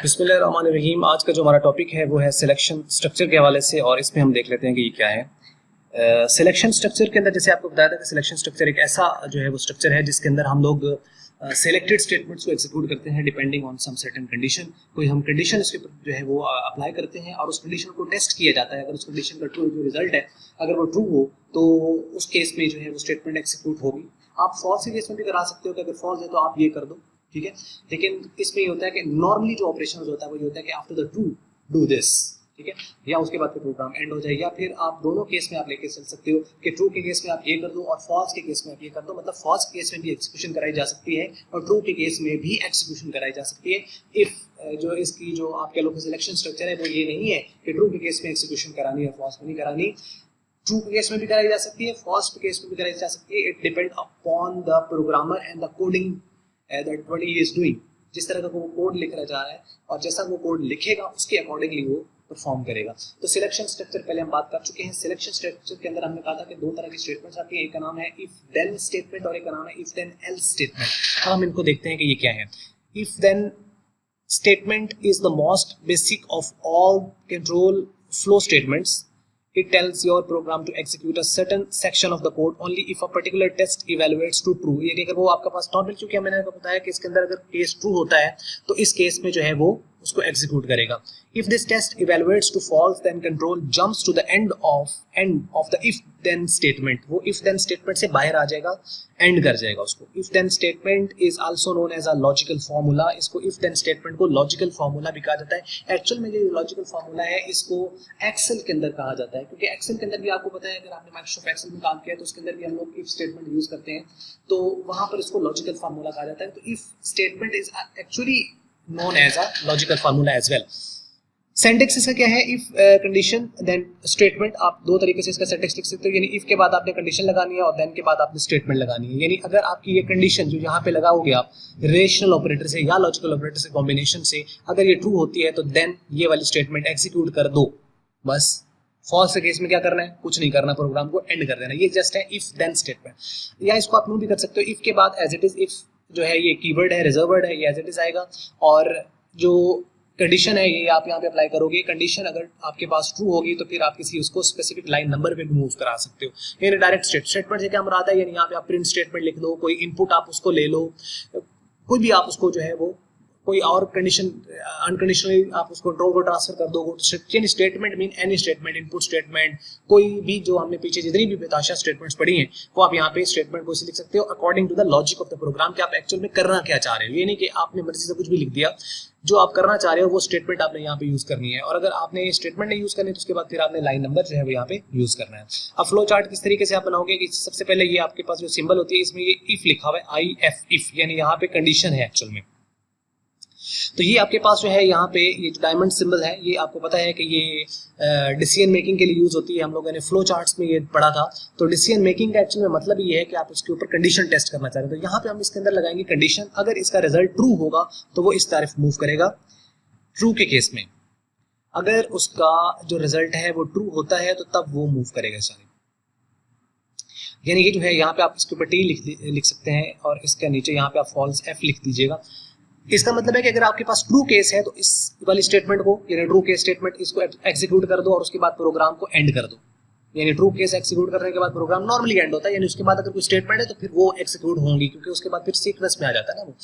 बिस्मिल्लाहिर्रहमानिर्रहीम। आज का जो हमारा टॉपिक है वो है सिलेक्शन स्ट्रक्चर के हवाले से, और इसमें हम देख लेते हैं कि ये क्या है। सिलेक्शन स्ट्रक्चर के अंदर जैसे आपको बताया था कि सिलेक्शन स्ट्रक्चर एक ऐसा जो है वो स्ट्रक्चर है जिसके अंदर हम लोग सेलेक्टेड स्टेटमेंट्स को एग्जीक्यूट करते हैं depending on some certain condition. कोई हम कंडीशन इसके ऊपर जो है वो अप्लाई करते हैं और उस कंडीशन को टेस्ट किया जाता है। अगर उस कंडीशन का ट्रू जो रिजल्ट है अगर वो ट्रू हो तो उस केस में जो है वो स्टेटमेंट एग्जीक्यूट होगी। आप फॉल्स के केस में भी करा सकते हो कि अगर फॉल्स है तो आप ये कर दो, ठीक है। लेकिन इसमें ये होता है कि नॉर्मली जो ऑपरेशन होता है वो ये होता है कि after the true do this, ठीक है, या उसके बाद फिर प्रोग्राम एंड हो जाएगा। या फिर आप दोनों केस में आप लेके चल सकते हो कि ट्रू के केस में आप ये कर दो और फॉल्स के केस में आप ये कर दो। मतलब फॉल्स के केस में भी एग्जीक्यूशन कराई जा सकती है और ट्रू के केस में भी एग्जीक्यूशन कराई जा सकती है। इफ जो इसकी जो आप कह लो सिलेक्शन स्ट्रक्चर है वो ये नहीं है कि ट्रू के केस में एग्जीक्यूशन करानी है, फॉल्स में नहीं करानी। ट्रू के केस में भी कराई जा सकती है, फॉल्स के केस में भी कराई जा सकती है। It depend upon the programmer and the coding that what he is doing. जिस तरह का वो कोड लिख रहा जा रहा है और जैसा वो कोड लिखेगा उसके अकॉर्डिंगली वो परफॉर्म करेगा। तो सिलेक्शन स्ट्रक्चर पहले हम बात कर चुके हैं। सिलेक्शन स्ट्रक्चर के अंदर हमने कहा था कि दो तरह की स्टेटमेंट्स आती है, एक का नाम है इफ देन स्टेटमेंट और एक का नाम है इफ देन एल्स स्टेटमेंट। अब हम इनको देखते हैं कि ये क्या है। If then statement is the most basic of all control flow statements. It tells your program to execute a certain section of the code only if a particular test evaluates to true. यानी अगर वो आपका पास normal, चूंकि मैंने आपको बताया कि इसके अंदर अगर केस ट्रू होता है तो इस केस में जो है वो उसको एग्जीक्यूट करेगा। If this test evaluates to false, then control jumps to the end of the if then statement. वो if then statement से बाहर आ जाएगा, एंड कर जाएगा उसको। if then statement is also known as a logical formula. इसको if then statement को logical formula भी कहा जाता है। एक्चुअल में जो logical formula है इसको एक्सेल के अंदर कहा जाता है, क्योंकि एक्सेल के अंदर भी आपको पता है अगर आपने माइक्रोसॉफ्ट एक्सेल में काम किया तो उसके अंदर भी हम लोग if statement यूज करते हैं, तो वहां पर इसको logical formula कहा जाता है। तो if statement is actually known as a logical formula as well. Syntax इसका क्या है? If condition then statement. आप दो तरीके से इसका सिंटैक्स लिख सकते हो, यानी इफ के बाद आपने कंडीशन लगानी है और देन के बाद आपने स्टेटमेंट लगानी है। यानी अगर आपकी ये कंडीशन जो यहाँ पे लगाओगे आप रेशनल ऑपरेटर से या लॉजिकल ऑपरेटर से कॉम्बिनेशन से, अगर ये ट्रू होती है तो देन ये वाली स्टेटमेंट एग्जीक्यूट कर दो, बस। फॉल्स के केस में क्या करना है? कुछ नहीं करना, प्रोग्राम को एंड कर देना। ये जस्ट है इफ देन स्टेटमेंट। या इसको आप यूं भी कर सकते हो, इफ के बाद एज इट इज, इफ जो है ये कीवर्ड है, रिजर्व वर्ड है, ये एज इट इज आएगा और जो कंडीशन है ये आप यहाँ पे अप्लाई करोगे। कंडीशन अगर आपके पास ट्रू होगी तो फिर आप किसी उसको स्पेसिफिक लाइन नंबर पे भी मूव करा सकते हो। यानी डायरेक्ट स्टेटमेंट से क्या मुराद है? यानी यहाँ पे आप प्रिंट स्टेटमेंट लिख दो, कोई इनपुट आप उसको ले लो, कोई भी आप उसको जो है वो कोई और कंडीशन अनकंडीशनली आप उसको कंट्रोल को ट्रांसफर कर दो। यानी statement mean any statement, input statement, कोई भी जो हमने पीछे जितनी भी बेताशा स्टेटमेंट्स पढ़ी हैं वो आप यहाँ पे स्टेटमेंट को लिख सकते हो according to the logic of the program कि आप एक्चुअल में करना क्या चाह रहे हो। ये नहीं कि आपने मर्जी से कुछ भी लिख दिया, जो आप करना चाह रहे हो वो स्टेटमेंट आपने यहाँ पे यूज करनी है। और अगर आपने स्टेटमेंट नहीं यूज करनी तो उसके बाद फिर आपने लाइन नंबर जो है वो यहाँ पे यूज करना है। अब फ्लो चार्ट किस तरीके से आप बनाओगे कि सबसे पहले ये आपके पास जो सिंबल होती है इसमें ये इफ लिखा हुआ है, IF, इफ, यानी यहाँ पे कंडीशन है एक्चुअल में। तो ये आपके पास जो है यहाँ पे ये जो डायमंड सिंबल है ये आपको पता है कि ये डिसीजन मेकिंग के लिए यूज होती है। हम लोगों ने फ्लो चार्ट्स में ये पढ़ा था। तो डिसीजन मेकिंग का एक्चुअल में मतलब ये है कि आप उसके ऊपर कंडीशन टेस्ट करना चाह रहे हैं। तो यहाँ पे हम इसके अंदर लगाएंगे कंडीशन। अगर इसका रिजल्ट ट्रू होगा तो वो इस तरफ मूव करेगा। ट्रू के केस में अगर उसका जो रिजल्ट है वो ट्रू होता है तो तब वो मूव करेगा सारे। यानी ये जो है यहाँ पे आप इसके ऊपर टी लिख सकते हैं और इसके नीचे यहाँ पे आप फॉल्स F लिख दीजिएगा। इसका मतलब है कि अगर आपके पास ट्रू केस है तो इस वाली स्टेटमेंट को, यानी ट्रू केस स्टेटमेंट, इसको एग्जीक्यूट कर दो और उसके बाद प्रोग्राम को एंड कर दो। यानी ट्रू केस एग्जीक्यूट करने के बाद प्रोग्राम नॉर्मली एंड होता है, यानी उसके बाद अगर कोई स्टेटमेंट है तो फिर वो एग्जीक्यूट होंगी, क्योंकि उसके बाद फिर सीक्वेंस में आ जाता है ना वो।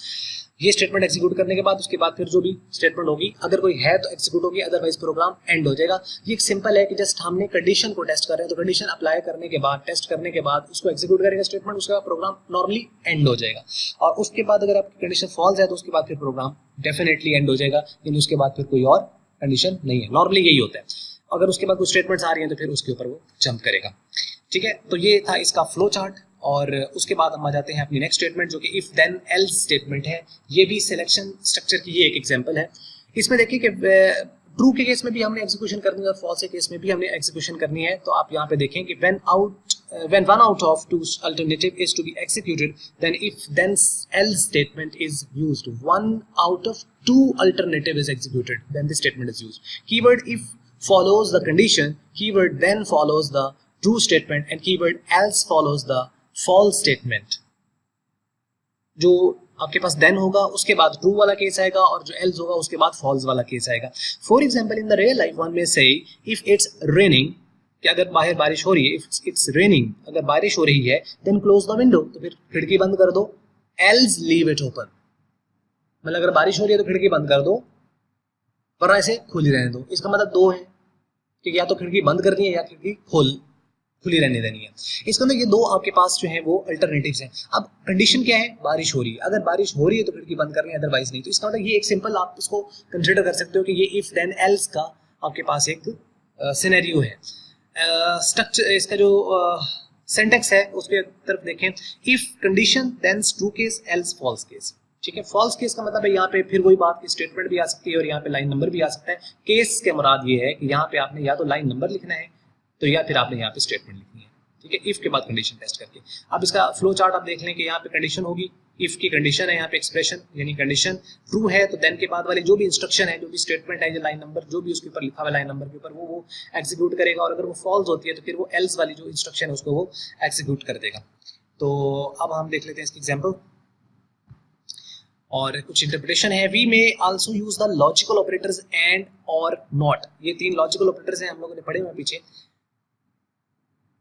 ये स्टेटमेंट एग्जीक्यूट करने के बाद उसके बाद फिर जो भी स्टेटमेंट होगी अगर कोई है तो एग्जीक्यूट होगी, अदरवाइज प्रोग्राम एंड हो जाएगा। ये एक सिंपल है कि जस्ट हमने कंडीशन को टेस्ट कर रहे हैं तो कंडीशन अप्लाई करने के बाद, टेस्ट करने के बाद उसको एग्जीक्यूट करेगा स्टेटमेंट, उसके बाद प्रोग्राम नॉर्मली एंड हो जाएगा। और उसके बाद अगर आपकी कंडीशन फॉल्स है तो उसके बाद फिर प्रोग्राम डेफिनेटली एंड हो जाएगा, यानी उसके बाद फिर कोई और कंडीशन नहीं है। नॉर्मली यही होता है। अगर उसके बाद कुछ स्टेटमेंट्स आ रही हैं तो फिर उसके ऊपर वो जंप करेगा। ठीक है, तो ये था इसका फ्लो चार्ट। और उसके बाद हम आ जाते हैं अपनी नेक्स्ट स्टेटमेंट जो कि इफ देन एल्स स्टेटमेंट है। ये भी सिलेक्शन स्ट्रक्चर की ये एक एग्जांपल है। इसमें देखिए कि ट्रू के केस में भी हमने एग्जीक्यूशन करनी है और फॉल्स के केस में भी हमने एग्जीक्यूशन करनी है। तो आप यहाँ पे देखें कि when one out of two alternative is to be executed, then if then else statement is used. One out of two alternative is executed, then the statement is used. Keyword if follows the condition, keyword then follows the true statement and keyword else follows the false statement. जो आपके पास then होगा, उसके बाद true वाला case आएगा, और जो else होगा उसके बाद फॉल्स वाला केस आएगा। For example in the real life one में से इफ इट्स रेनिंग, कि अगर बाहर बारिश हो रही है, इफ इट्स रेनिंग, अगर बारिश हो रही है, देन क्लोज द विंडो, तो फिर खिड़की बंद कर दो, एल्स लीव इट ओपन, मतलब अगर बारिश हो रही है तो खिड़की बंद कर दो, वरना ऐसे खुली रहने दो। इसका मतलब दो है कि या तो खिड़की बंद करनी है या खिड़की खुली रहने देनी है। इसके अंदर ये दो आपके पास जो है वो अल्टरनेटिव्स हैं। अब कंडीशन क्या है, बारिश हो रही है, अगर बारिश हो रही है तो खिड़की बंद करनी है, अदरवाइज नहीं। तो इसका मतलब ये एक सिंपल आप इसको कंसिडर कर सकते हो कि ये इफ देन एल्स का आपके पास एक सिनेरियो है। स्ट्रक्चर इसका जो सिंटैक्स है उसके तरफ देखें, if condition then true case else false case. ठीक है, फॉल्स केस का मतलब है यहाँ पे फिर वही बात की स्टेटमेंट भी आ सकती है और यहाँ पे लाइन नंबर भी आ सकता है। केस के मुराद ये है कि यहाँ पे आपने या तो लाइन नंबर लिखना है तो या फिर आपने यहाँ पे स्टेटमेंट लिखनी है। ठीक है, इफ के बाद कंडीशन टेस्ट करके। अब इसका फ्लो चार्ट आप देख लें कि यहाँ पे कंडीशन होगी, इफ की कंडीशन है, यहाँ पे एक्सप्रेशन यानी कंडीशन ट्रू है तो देन के बाद वाली जो भी इंस्ट्रक्शन है, जो भी स्टेटमेंट है, जो लाइन नंबर जो भी उसके ऊपर लिखा हुआ लाइन नंबर के ऊपर वो एग्जीक्यूट करेगा, और अगर वो फॉल्स होती है तो फिर वो एल्स वाली जो इंस्ट्रक्शन है उसको वो एग्जीक्यूट कर देगा। तो अब हम देख लेते हैं इसकी एग्जाम्पल और कुछ इंटरप्रिटेशन है। We may also use the logical operators and और नॉट, ये तीन लॉजिकल ऑपरेटर्स हैं, हम लोगों ने पढ़े हुए पीछे,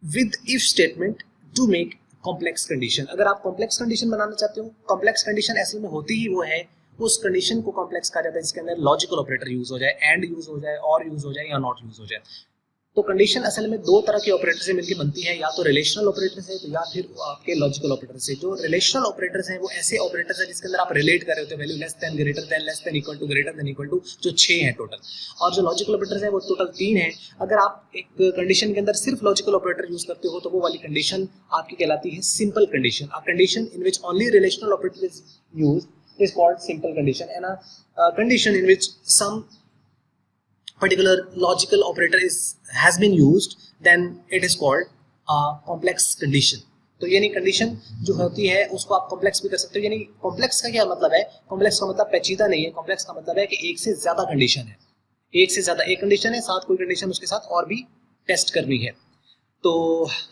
with if statement to make complex condition. अगर आप कॉम्प्लेक्स कंडीशन बनाना चाहते हो, कॉम्प्लेक्स कंडीशन असल में होती ही वो है, उस कंडीशन को कॉम्प्लेक्स कहा जाता है जिसके अंदर लॉजिकल ऑपरेटर यूज हो जाए, एंड यूज हो जाए, और यूज हो जाए या नॉट यूज हो जाए। तो कंडीशन असल में दो तरह के ऑपरेटर से मिलकर बनती है, या तो रिलेशनल ऑपरेटर से तो या फिर आपके लॉजिकल ऑपरेटर से। जो रिलेशनल ऑपरेटर्स हैं वो ऐसे ऑपरेटर्स हैं जिसके अंदर आप रिलेट कर रहे होते हैं value less than, greater than, less than, equal to, greater than, equal to, जो 6 हैं टोटल। और जो लॉजिकल ऑपरेटर्स हैं वो टोटल 3 हैं। अगर आप एक कंडीशन के अंदर सिर्फ लॉजिकल ऑपरेटर यूज करते हो तो वो वाली कंडीशन आपकी कहलाती है simple condition. A condition in which only relational operator is used is called simple condition, and a condition in which some particular logical operator has been used, then it is called a complex condition। तो यानी condition जो होती है उसको आप complex भी कर सकते हो। यानी कॉम्प्लेक्स का क्या मतलब है, कॉम्प्लेक्स का मतलब पेचीदा नहीं है, कॉम्प्लेक्स का मतलब है कि एक से ज्यादा कंडीशन है, एक से ज्यादा एक कंडीशन है, साथ कोई कंडीशन उसके साथ और भी टेस्ट करनी है, तो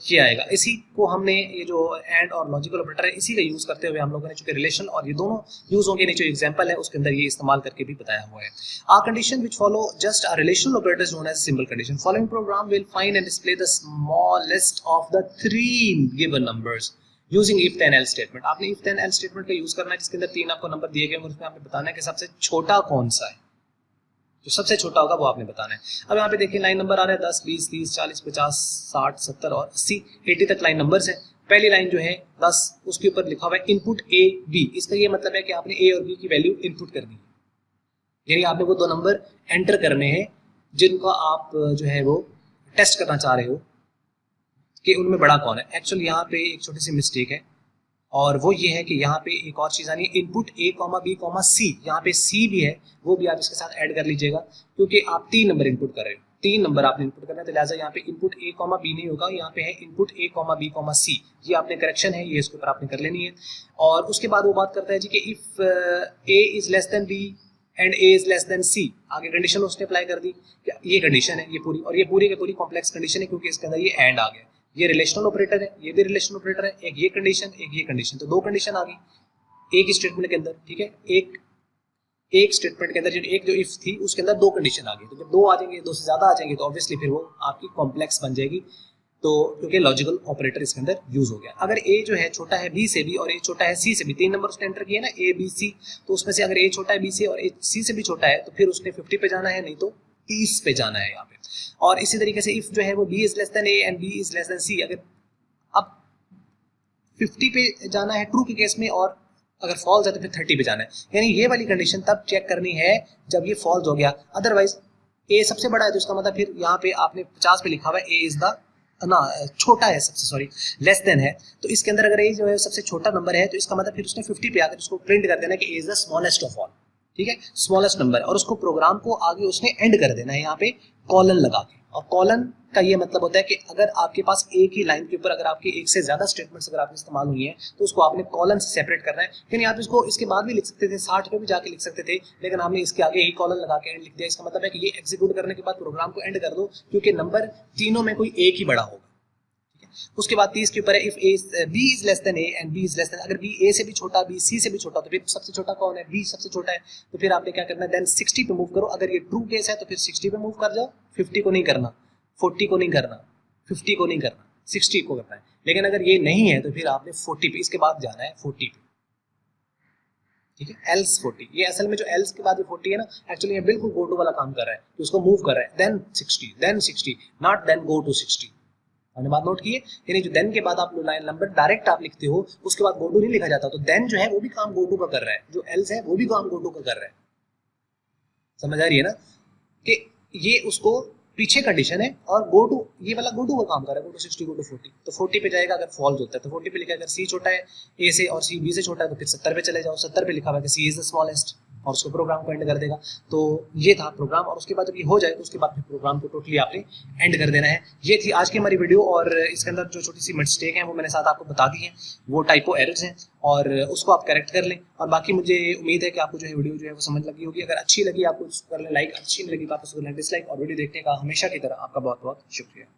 ये आएगा। इसी को हमने ये जो एंड और लॉजिकल ऑपरेटर है इसी का यूज करते हुए हम लोगों ने चूंकि रिलेशन और ये दोनों यूज होंगे, नीचे एग्जांपल है उसके अंदर ये इस्तेमाल करके भी बताया हुआ है। A condition which follow just a relational operator is known as simple condition. Following program will find and display the smallest of the 3 given numbers using if then else statement. आपने इफ देन एल्स स्टेटमेंट का use करना है जिसके अंदर 3 आपको number दिए गए और उसमें आपने बताना है कि सबसे छोटा कौन सा है, जो सबसे छोटा होगा वो आपने बताना है। अब यहाँ पे देखिए लाइन नंबर आ रहा है 10, 20, 30, 40, 50, 60, 70 और 80, 80 तक लाइन नंबर्स है। पहली लाइन जो है 10, उसके ऊपर लिखा हुआ है इनपुट ए बी। इसका ये मतलब है कि आपने ए और बी की वैल्यू इनपुट करनी है, यानी आपने वो दो नंबर एंटर करने हैं जिनका आप जो है वो टेस्ट करना चाह रहे हो कि उनमें बड़ा कौन है। एक्चुअली यहाँ पे एक छोटी सी मिस्टेक है और वो ये है कि यहाँ पे एक और चीज़ आनी है, input A comma B comma C. यहाँ पे सी भी है, वो भी आप इसके साथ ऐड कर लीजिएगा क्योंकि आप 3 नंबर इनपुट कर रहे हो, 3 नंबर आपने इनपुट करना है, तो लिहाजा यहाँ पे इनपुट ए कॉमा बी नहीं होगा, यहाँ पे है input A comma B comma C. ये आपने करेक्शन है, ये इसके ऊपर आपने कर लेनी है। और उसके बाद वो बात करता है जी कि if A is less than B and A is less than C, आगे कंडीशन उसने अप्लाई कर दी। ये कंडीशन है ये पूरी, और ये पूरी की पूरी कॉम्प्लेक्स कंडीशन है क्योंकि इसके अंदर ये एंड आ गया। ये रिलेशनल ऑपरेटर है, ये भी रिलेशनल ऑपरेटर है, एक ये कंडीशन एक ये कंडीशन, तो 2 कंडीशन आ गई एक स्टेटमेंट के अंदर। ठीक है, एक स्टेटमेंट के अंदर जो एक जो इफ थी उसके अंदर 2 कंडीशन आ गई, तो जब 2 आ जाएंगे 2 से ज्यादा आ जाएंगे तो ऑब्वियसली फिर वो आपकी कॉम्प्लेक्स बन जाएगी, तो क्योंकि लॉजिकल ऑपरेटर इसके अंदर यूज हो गया। अगर ए जो है छोटा है बी से भी और ए छोटा है सी से भी, 3 नंबर उसने एंटर किए ना ए बी सी, तो उसमें से अगर ए छोटा है बी से और ए सी से भी छोटा है तो फिर उसने 50 पे जाना है, नहीं तो 30 पे जाना है यहाँ पे। और इसी तरीके से इफ जो है वो B is less than A and B is less than C, अगर अब 50 पे जाना है ट्रू के केस में और अगर फॉल्स है तो फिर 30 पे जाना है, यानी ये वाली कंडीशन तब चेक करनी है जब ये फॉल्स हो गया। अदरवाइज ए सबसे बड़ा है तो इसका मतलब फिर यहाँ पे आपने 50 पे लिखा हुआ है ए इज द ना छोटा है सबसे, सॉरी लेस देन है, तो इसके अंदर अगर ए जो है सबसे छोटा नंबर है तो इसका मतलब फिर उसने 50 पे आकर उसको प्रिंट कर देना कि A is the smallest of all. ठीक है, स्मॉलेस्ट नंबर, और उसको प्रोग्राम को आगे उसने एंड कर देना है यहाँ पे कॉलन लगा के। और कॉलन का ये मतलब होता है कि अगर आपके पास एक ही लाइन के ऊपर अगर आपकी एक से ज्यादा स्टेटमेंट्स अगर आपकी इस्तेमाल हुई है तो उसको आपने कॉलन से सेपरेट करना है। यानी आप इसको इसके बाद भी लिख सकते थे, 60 पे भी जाके लिख सकते थे, लेकिन आपने इसके आगे ही कॉलन लगा के एंड लिख दिया। इसका मतलब है कि ये एग्जीक्यूट करने के बाद प्रोग्राम को एंड कर दो क्योंकि नंबर तीनों में कोई एक ही बड़ा होगा। उसके बाद 30 के ऊपर है if A B is less than A and B is less than, अगर बी ए से भी छोटा, बी सी से भी छोटा, तो फिर सबसे छोटा कौन है? बी सबसे छोटा है। तो फिर आपने क्या करना है? देन 60 पे मूव करो। अगर ये ट्रू केस है तो फिर 60 पे मूव कर जाओ, 50 को नहीं करना, 40 को नहीं करना, 50 को नहीं करना, 60 को करना है। लेकिन अगर ये नहीं है तो फिर आपने 40 पे, इसके बाद जाना है 40 पे, ठीक है, एल्स 40। ये असल में जो एल्स के बाद 40 है ना, एक्चुअली ये बिल्कुल गो टू वाला काम कर रहा है, तो उसको मूव कर रहा है, then 60, then 60, not then go to 60। हमने बात नोट की है, यानी जो देन के बाद आप लाइन नंबर डायरेक्ट आप लिखते हो, उसके बाद गो टू नहीं लिखा जाता, तो देन जो है वो भी काम गो टू का कर रहा है, जो एल्स है वो भी काम गो टू का कर रहा है। समझ आ रही है ना कि ये उसको पीछे कंडीशन है, और गो टू ये वाला गो टू का काम कर रहा है, गो टू 60, गो टू 40। तो 40 पे जाएगा अगर फॉल्स होता है तो 40 पे लिखा, अगर सी छोटा है ए से और सी बी से छोटा है तो फिर 70 पे चले जाओ, 70 पे लिखा हुआ है कि सी इज द स्मॉलेस्ट, और उसको प्रोग्राम को एंड कर देगा। तो ये था प्रोग्राम, और उसके बाद जब ये हो जाए तो उसके बाद फिर प्रोग्राम को टोटली आपने एंड कर देना है। ये थी आज की हमारी वीडियो, और इसके अंदर जो छोटी सी मिस्टेक है वो मैंने साथ आपको बता दी है, वो टाइपो एरर्स हैं, और उसको आप करेक्ट कर लें। और बाकी मुझे उम्मीद है कि आपको जो है वीडियो जो है वो समझ लगी होगी। अगर अच्छी लगी आपको उसको कर लें लाइक, अच्छी नहीं लगी तो आप उसको कर लें डिसलाइक, और वीडियो देखने का हमेशा की तरह आपका बहुत बहुत शुक्रिया।